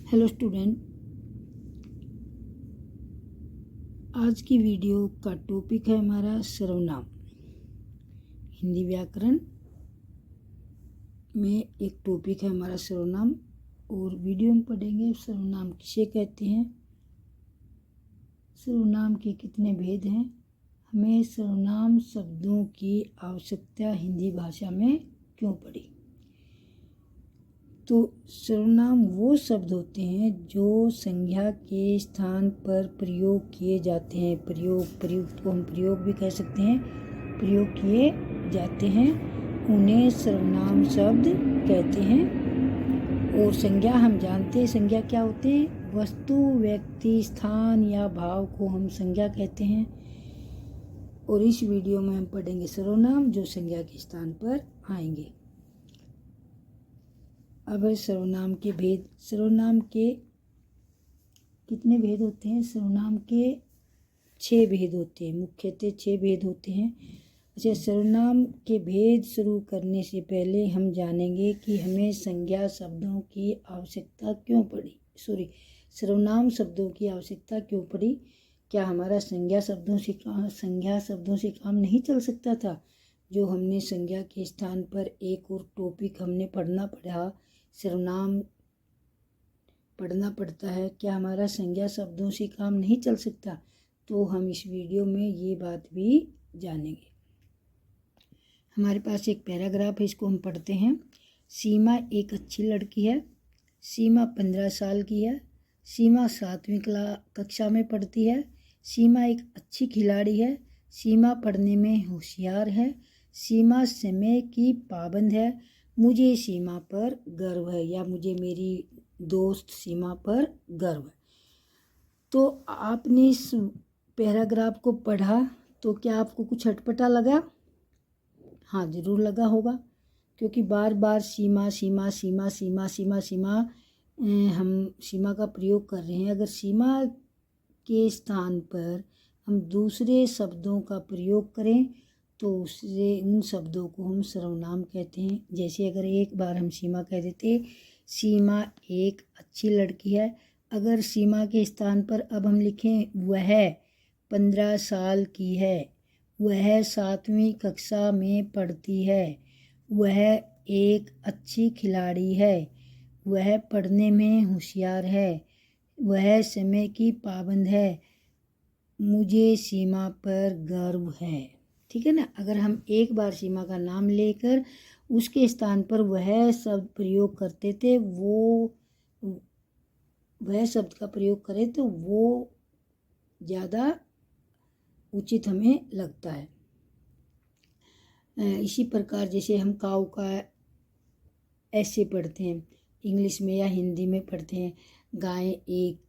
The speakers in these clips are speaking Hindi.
हेलो स्टूडेंट, आज की वीडियो का टॉपिक है हमारा सर्वनाम। हिंदी व्याकरण में एक टॉपिक है हमारा सर्वनाम और वीडियो में पढ़ेंगे सर्वनाम किसे कहते हैं, सर्वनाम के कितने भेद हैं, हमें सर्वनाम शब्दों की आवश्यकता हिंदी भाषा में क्यों पड़ी। तो सर्वनाम वो शब्द होते हैं जो संज्ञा के स्थान पर प्रयोग किए जाते हैं। प्रयुक्त को हम प्रयोग भी कह सकते हैं, प्रयोग किए जाते हैं, उन्हें सर्वनाम शब्द कहते हैं। और संज्ञा हम जानते हैं, संज्ञा क्या होते हैं, वस्तु, व्यक्ति, स्थान या भाव को हम संज्ञा कहते हैं। और इस वीडियो में हम पढ़ेंगे सर्वनाम जो संज्ञा के स्थान पर आएंगे। अब सर्वनाम के भेद। सर्वनाम के कितने भेद होते हैं? सर्वनाम के 6 भेद होते हैं, मुख्यतः 6 भेद होते हैं। अच्छा, सर्वनाम के भेद शुरू करने से पहले हम जानेंगे कि हमें संज्ञा शब्दों की आवश्यकता क्यों पड़ी। सर्वनाम शब्दों की आवश्यकता क्यों पड़ी? क्या हमारा संज्ञा शब्दों से काम नहीं चल सकता था? जो हमने संज्ञा के स्थान पर एक और टॉपिक हमने पढ़ना पड़ा, सर्वनाम पढ़ना पड़ता है, क्या हमारा संज्ञा शब्दों से काम नहीं चल सकता? तो हम इस वीडियो में ये बात भी जानेंगे। हमारे पास एक पैराग्राफ है, इसको हम पढ़ते हैं। सीमा एक अच्छी लड़की है। सीमा 15 साल की है। सीमा 7वीं कक्षा में पढ़ती है। सीमा एक अच्छी खिलाड़ी है। सीमा पढ़ने में होशियार है। सीमा समय की पाबंद है। मुझे सीमा पर गर्व है, या मुझे मेरी दोस्त सीमा पर गर्व है। तो आपने इस पैराग्राफ को पढ़ा तो क्या आपको कुछ अटपटा लगा? हाँ, ज़रूर लगा होगा, क्योंकि बार बार सीमा सीमा सीमा सीमा सीमा सीमा हम सीमा का प्रयोग कर रहे हैं। अगर सीमा के स्थान पर हम दूसरे शब्दों का प्रयोग करें तो उससे उन शब्दों को हम सर्वनाम कहते हैं। जैसे अगर एक बार हम सीमा कह देते, सीमा एक अच्छी लड़की है। अगर सीमा के स्थान पर अब हम लिखें वह 15 साल की है, वह 7वीं कक्षा में पढ़ती है, वह एक अच्छी खिलाड़ी है, वह पढ़ने में होशियार है, वह समय की पाबंद है, मुझे सीमा पर गर्व है। ठीक है ना। अगर हम एक बार सीमा का नाम लेकर उसके स्थान पर वह शब्द प्रयोग करते थे, वह शब्द का प्रयोग करें तो वो ज़्यादा उचित हमें लगता है। इसी प्रकार जैसे हम काऊ का ऐसे पढ़ते हैं, इंग्लिश में या हिंदी में पढ़ते हैं, गाय एक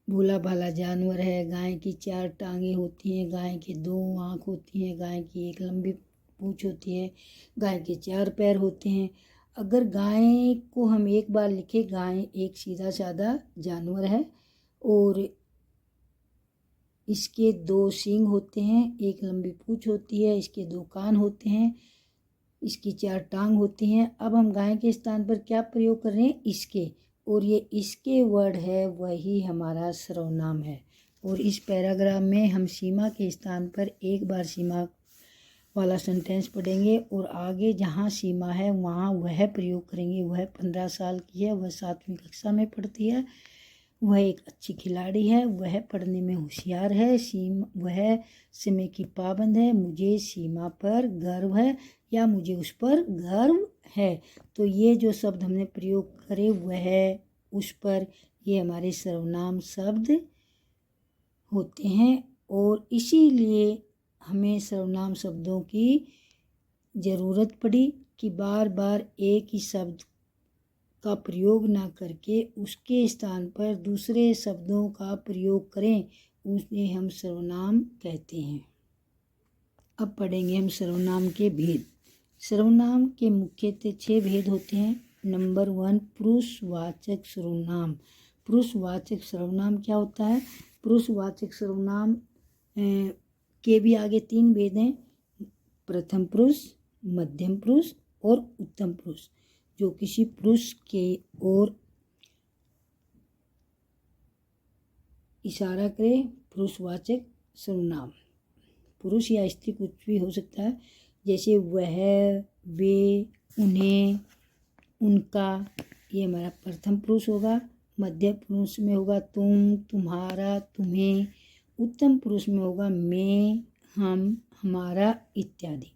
भोला भाला जानवर है, गाय की 4 टांगें होती हैं, गाय के 2 आँख होती हैं, गाय की एक लंबी पूँछ होती है, गाय के 4 पैर होते हैं। अगर गाय को हम एक बार लिखें, गाय एक सीधा साधा जानवर है और इसके 2 सींग होते हैं, एक लंबी पूँछ होती है, इसके 2 कान होते हैं, इसकी 4 टांग होती हैं। अब हम गाय के स्थान पर क्या प्रयोग कर रहे हैं? इसके, और ये इसके वर्ड है, वही हमारा सर्वनाम है। और इस पैराग्राफ में हम सीमा के स्थान पर एक बार सीमा वाला सेंटेंस पढ़ेंगे और आगे जहाँ सीमा है वहाँ वह प्रयोग करेंगे। वह 15 साल की है, वह 7वीं कक्षा में पढ़ती है, वह एक अच्छी खिलाड़ी है, वह पढ़ने में होशियार है, वह समय की पाबंद है, मुझे सीमा पर गर्व है, या मुझे उस पर गर्व है। तो ये जो शब्द हमने प्रयोग करे, वह, उस पर, ये हमारे सर्वनाम शब्द होते हैं। और इसीलिए हमें सर्वनाम शब्दों की ज़रूरत पड़ी कि बार बार एक ही शब्द का प्रयोग ना करके उसके स्थान पर दूसरे शब्दों का प्रयोग करें, उन्हें हम सर्वनाम कहते हैं। अब पढ़ेंगे हम सर्वनाम के भेद। सर्वनाम के मुख्यतः 6 भेद होते हैं। नंबर 1, पुरुषवाचक सर्वनाम। पुरुषवाचक सर्वनाम क्या होता है? पुरुषवाचक सर्वनाम के भी आगे 3 भेद हैं, प्रथम पुरुष, मध्यम पुरुष और उत्तम पुरुष। जो किसी पुरुष के ओर इशारा करे, पुरुषवाचक सर्वनाम। पुरुष या स्त्री कुछ भी हो सकता है, जैसे वह, वे, उन्हें, उनका, ये हमारा प्रथम पुरुष होगा। मध्य पुरुष में होगा तुम, तुम्हारा, तुम्हें। उत्तम पुरुष में होगा मैं, हम, हमारा इत्यादि।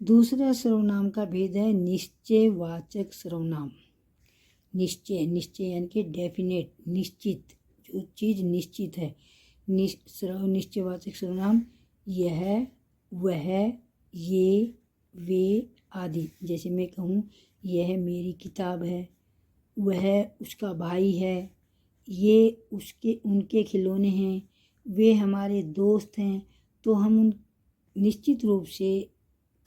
दूसरा सर्वनाम का भेद है निश्चयवाचक सर्वनाम। निश्चय, निश्चय यानी कि डेफिनेट, निश्चित, जो चीज़ निश्चित है। निश्चयवाचक सर्वनाम यह, वह, ये, वे आदि। जैसे मैं कहूँ यह मेरी किताब है, वह उसका भाई है, ये उनके खिलौने हैं, वे हमारे दोस्त हैं। तो हम उन निश्चित रूप से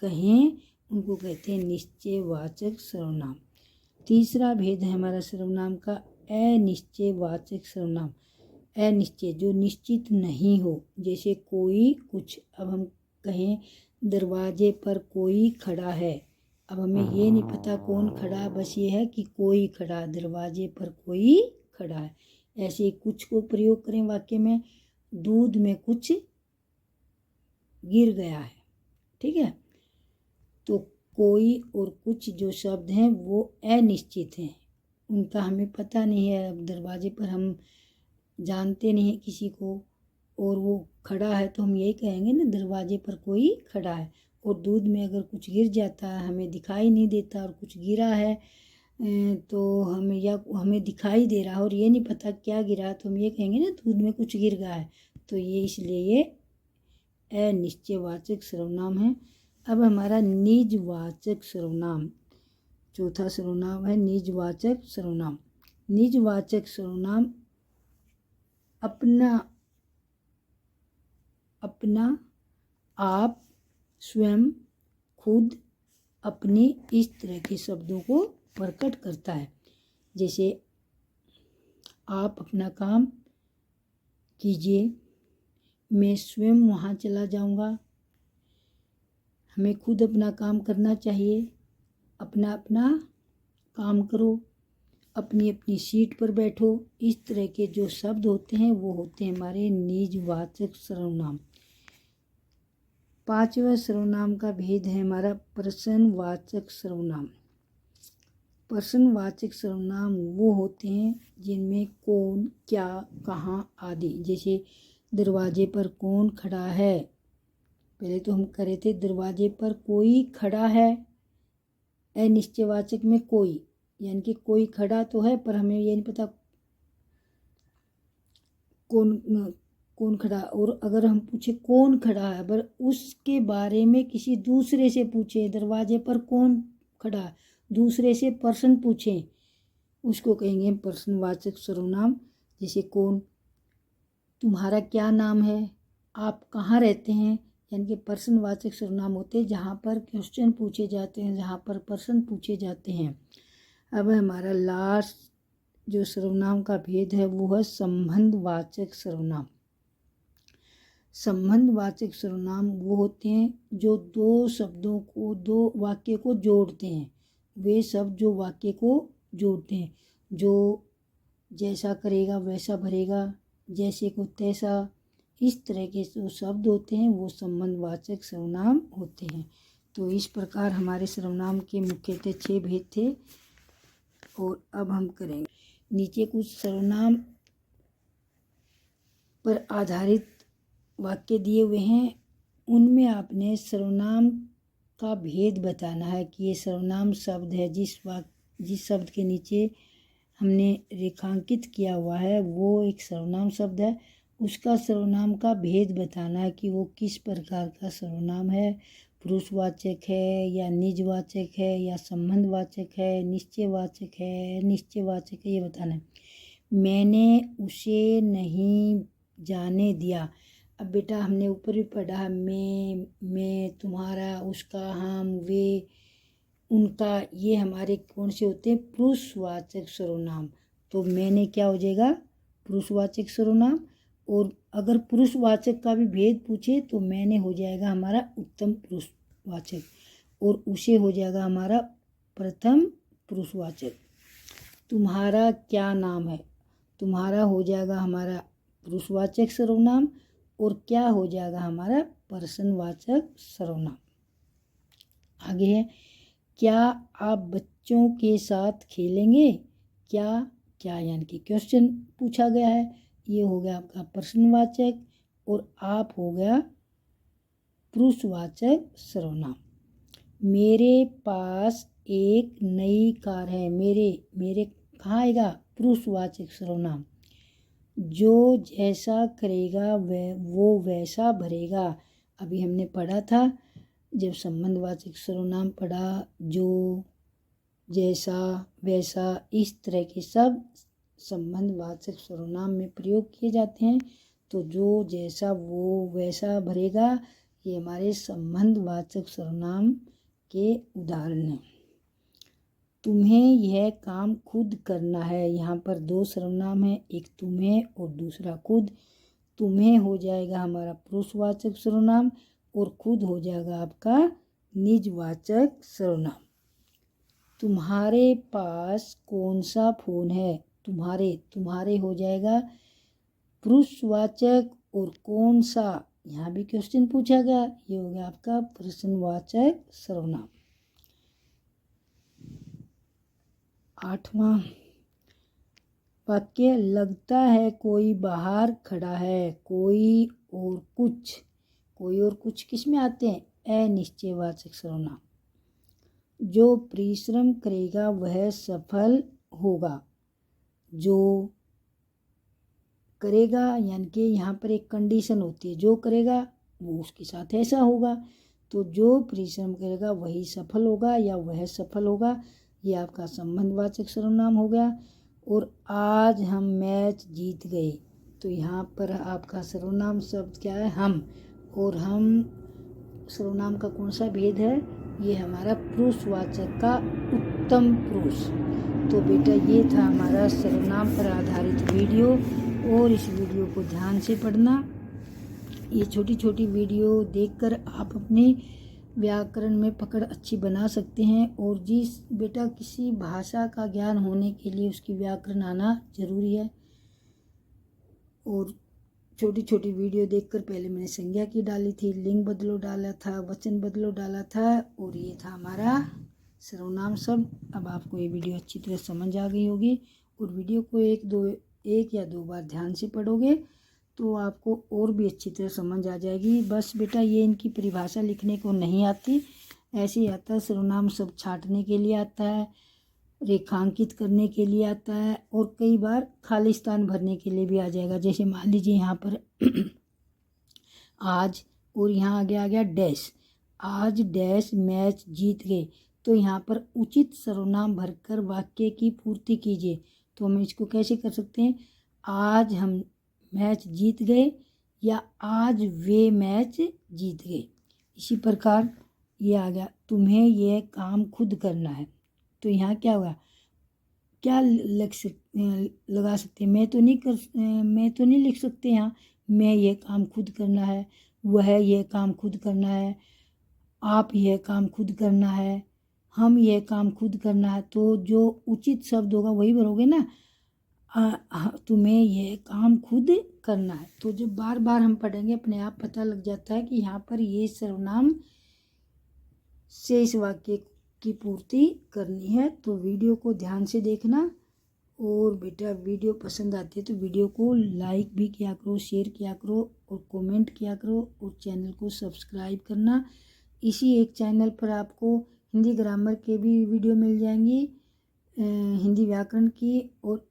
कहें, उनको कहते हैं निश्चयवाचक सर्वनाम। तीसरा भेद है हमारा सर्वनाम का अनिश्चयवाचक सर्वनाम। अनिश्चय, जो निश्चित नहीं हो, जैसे कोई, कुछ। अब हम कहें दरवाजे पर कोई खड़ा है, अब हमें ये नहीं पता कौन खड़ा, बस ये है कि कोई खड़ा, दरवाजे पर कोई खड़ा है। ऐसे कुछ को प्रयोग करें वाक्य में, दूध में कुछ गिर गया है। ठीक है, तो कोई और कुछ जो शब्द हैं वो अनिश्चित हैं, उनका हमें पता नहीं है। अब दरवाजे पर हम जानते नहीं हैं किसी को, और वो खड़ा है तो हम यही कहेंगे ना, दरवाजे पर कोई खड़ा है। और दूध में अगर कुछ गिर जाता है, हमें दिखाई नहीं देता, और कुछ गिरा है तो हमें दिखाई दे रहा है और ये नहीं पता क्या गिरा, तो हम ये कहेंगे ना दूध में कुछ गिर गया है। तो ये इसलिए ये अनिश्चयवाचक सर्वनाम है। अब हमारा निजवाचक सर्वनाम, चौथा सर्वनाम है निजवाचक सर्वनाम। निजवाचक सर्वनाम अपना, आप, स्वयं, खुद, अपने, इस तरह के शब्दों को प्रकट करता है। जैसे आप अपना काम कीजिए, मैं स्वयं वहाँ चला जाऊँगा, हमें खुद अपना काम करना चाहिए, अपना अपना काम करो, अपनी अपनी सीट पर बैठो। इस तरह के जो शब्द होते हैं वो होते हैं हमारे निजवाचक सर्वनाम। पांचवा सर्वनाम का भेद है हमारा प्रश्नवाचक सर्वनाम। प्रश्नवाचक सर्वनाम वो होते हैं जिनमें कौन, क्या, कहाँ आदि। जैसे दरवाजे पर कौन खड़ा है, पहले तो हम करे थे दरवाजे पर कोई खड़ा है, अनिश्चयवाचक में कोई, यानी कि कोई खड़ा तो है पर हमें ये नहीं पता कौन खड़ा। और अगर हम पूछे कौन खड़ा है, अगर उसके बारे में किसी दूसरे से पूछे, दरवाजे पर कौन खड़ा है, दूसरे से पर्सन पूछें, उसको कहेंगे प्रश्नवाचक सर्वनाम। जैसे कौन, तुम्हारा क्या नाम है, आप कहाँ रहते हैं, यानी कि प्रश्नवाचक सर्वनाम होते हैं जहाँ पर क्वेश्चन पूछे जाते हैं, जहाँ पर पर्सन पूछे जाते हैं। अब हमारा लास्ट जो सर्वनाम का भेद है वो है संबंधवाचक सर्वनाम। संबंधवाचक सर्वनाम वो होते हैं जो दो शब्दों को, दो वाक्य को जोड़ते हैं। वे शब्द जो वाक्य को जोड़ते हैं, जो जैसा करेगा वैसा भरेगा, जैसे को तैसा, इस तरह के जो शब्द होते हैं वो संबंधवाचक सर्वनाम होते हैं। तो इस प्रकार हमारे सर्वनाम के मुख्यतः 6 भेद थे। और अब हम करेंगे नीचे कुछ सर्वनाम पर आधारित वाक्य दिए हुए हैं, उनमें आपने सर्वनाम का भेद बताना है कि ये सर्वनाम शब्द है, जिस शब्द के नीचे हमने रेखांकित किया हुआ है वो एक सर्वनाम शब्द है, उसका सर्वनाम का भेद बताना है कि वो किस प्रकार का सर्वनाम है, पुरुषवाचक है या निजवाचक है या संबंधवाचक है, निश्चयवाचक है, निश्चयवाचक है, ये बताना है। मैंने उसे नहीं जाने दिया। अब बेटा हमने ऊपर भी पढ़ा, मैं, तुम्हारा, उसका, हम, वे, उनका, ये हमारे कौन से होते हैं, पुरुषवाचक सर्वनाम। तो मैंने क्या हो जाएगा, पुरुषवाचक सर्वनाम। और अगर पुरुषवाचक का भी भेद पूछे तो मैंने हो जाएगा हमारा उत्तम पुरुषवाचक। और उसे हो जाएगा हमारा प्रथम पुरुषवाचक। तुम्हारा क्या नाम है, तुम्हारा हो जाएगा हमारा पुरुषवाचक सर्वनाम और क्या हो जाएगा हमारा प्रश्नवाचक सर्वनाम। आगे है, क्या आप बच्चों के साथ खेलेंगे, क्या क्या यानी कि क्वेश्चन पूछा गया है, ये हो गया आपका प्रश्नवाचक और आप हो गया पुरुषवाचक सर्वनाम। मेरे पास एक नई कार है, मेरे कहाँ आएगा पुरुषवाचक सर्वनाम। जो जैसा करेगा वो वैसा भरेगा, अभी हमने पढ़ा था जब संबंधवाचक सर्वनाम पढ़ा, जो जैसा वैसा इस तरह के सब संबंधवाचक सर्वनाम में प्रयोग किए जाते हैं। तो जो जैसा वो वैसा भरेगा, ये हमारे संबंधवाचक सर्वनाम के उदाहरण हैं। तुम्हें यह काम खुद करना है, यहाँ पर दो सर्वनाम है, एक तुम्हें और दूसरा खुद। तुम्हें हो जाएगा हमारा पुरुषवाचक सर्वनाम और खुद हो जाएगा आपका निजवाचक सर्वनाम। तुम्हारे पास कौन सा फोन है, तुम्हारे हो जाएगा पुरुषवाचक और कौन सा, यहाँ भी क्वेश्चन पूछा गया, ये हो गया आपका प्रश्नवाचक सर्वनाम। 8वां वाक्य, लगता है कोई बाहर खड़ा है, कोई और कुछ किस में आते हैं, अनिश्चयवाचक सर्वनाम। जो परिश्रम करेगा वह सफल होगा, जो करेगा यानी कि यहाँ पर एक कंडीशन होती है, जो करेगा वो उसके साथ ऐसा होगा, तो जो परिश्रम करेगा वही सफल होगा या वह सफल होगा, ये आपका संबंधवाचक सर्वनाम हो गया। और आज हम मैच जीत गए, तो यहाँ पर आपका सर्वनाम शब्द क्या है, हम, और हम सर्वनाम का कौन सा भेद है, ये हमारा पुरुषवाचक का उत्तम पुरुष। तो बेटा ये था हमारा सर्वनाम पर आधारित वीडियो, और इस वीडियो को ध्यान से पढ़ना। ये छोटी छोटी वीडियो देखकर आप अपने व्याकरण में पकड़ अच्छी बना सकते हैं। और जिस बेटा किसी भाषा का ज्ञान होने के लिए उसकी व्याकरण आना जरूरी है। और छोटी छोटी वीडियो देखकर पहले मैंने संज्ञा की डाली थी, लिंग बदलो डाला था, वचन बदलो डाला था, और ये था हमारा सर्वनाम शब्द। अब आपको ये वीडियो अच्छी तरह समझ आ गई होगी, और वीडियो को एक या दो बार ध्यान से पढ़ोगे तो आपको और भी अच्छी तरह समझ आ जाएगी। बस बेटा ये इनकी परिभाषा लिखने को नहीं आती, ऐसे ही आता है। सर्वनाम शब्द छांटने के लिए आता है, रेखांकित करने के लिए आता है, और कई बार खाली स्थान भरने के लिए भी आ जाएगा। जैसे मान लीजिए यहाँ पर आज, और यहाँ आ गया डैश, आज डैश मैच जीत गए, तो यहाँ पर उचित सर्वनाम भरकर वाक्य की पूर्ति कीजिए। तो हम इसको कैसे कर सकते हैं, आज हम मैच जीत गए या आज वे मैच जीत गए। इसी प्रकार ये आ गया, तुम्हें यह काम खुद करना है, तो यहाँ क्या होगा, क्या लगा सकते हैं, मैं तो नहीं लिख सकते यहाँ, मैं यह काम खुद करना है, वह यह काम खुद करना है, आप यह काम खुद करना है, हम यह काम खुद करना है। तो जो उचित शब्द होगा वही भरोगे ना, तुम्हें यह काम खुद करना है। तो जब बार बार हम पढ़ेंगे अपने आप पता लग जाता है कि यहाँ पर ये सर्वनाम से इस वाक्य की पूर्ति करनी है। तो वीडियो को ध्यान से देखना, और बेटा वीडियो पसंद आती है तो वीडियो को लाइक भी किया करो, शेयर किया करो, और कमेंट किया करो, और चैनल को सब्सक्राइब करना। इसी एक चैनल पर आपको हिंदी ग्रामर के भी वीडियो मिल जाएंगी, हिंदी व्याकरण की और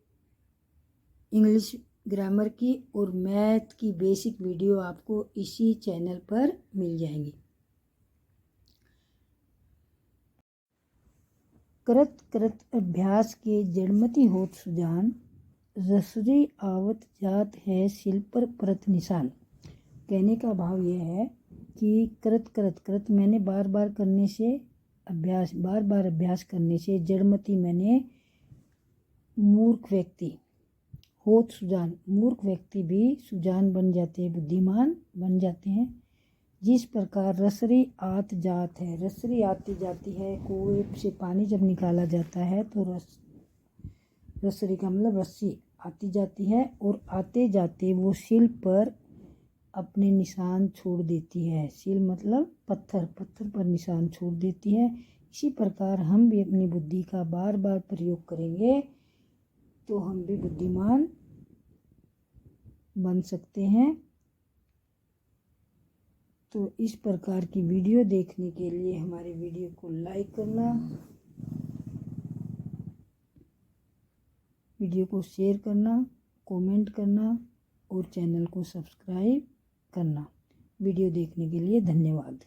इंग्लिश ग्रामर की, और मैथ की बेसिक वीडियो आपको इसी चैनल पर मिल जाएंगी। करत करत अभ्यास के जड़मति होत सुजान, रसरी आवत जात है शिल पर परत निशान। कहने का भाव यह है कि करत मैंने बार बार करने से, बार बार अभ्यास करने से, जड़मति मैंने मूर्ख व्यक्ति, होत सुजान मूर्ख व्यक्ति भी सुजान बन जाते हैं, बुद्धिमान बन जाते हैं। जिस प्रकार रसरी आत जात है, रसरी आती जाती है, कुएं से पानी जब निकाला जाता है तो रसरी का मतलब रस्सी आती जाती है और आते जाते वो शिल पर अपने निशान छोड़ देती है। शिल मतलब पत्थर पर निशान छोड़ देती है। इसी प्रकार हम भी अपनी बुद्धि का बार बार प्रयोग करेंगे तो हम भी बुद्धिमान बन सकते हैं। तो इस प्रकार की वीडियो देखने के लिए हमारे वीडियो को लाइक करना, वीडियो को शेयर करना, कमेंट करना और चैनल को सब्सक्राइब करना। वीडियो देखने के लिए धन्यवाद।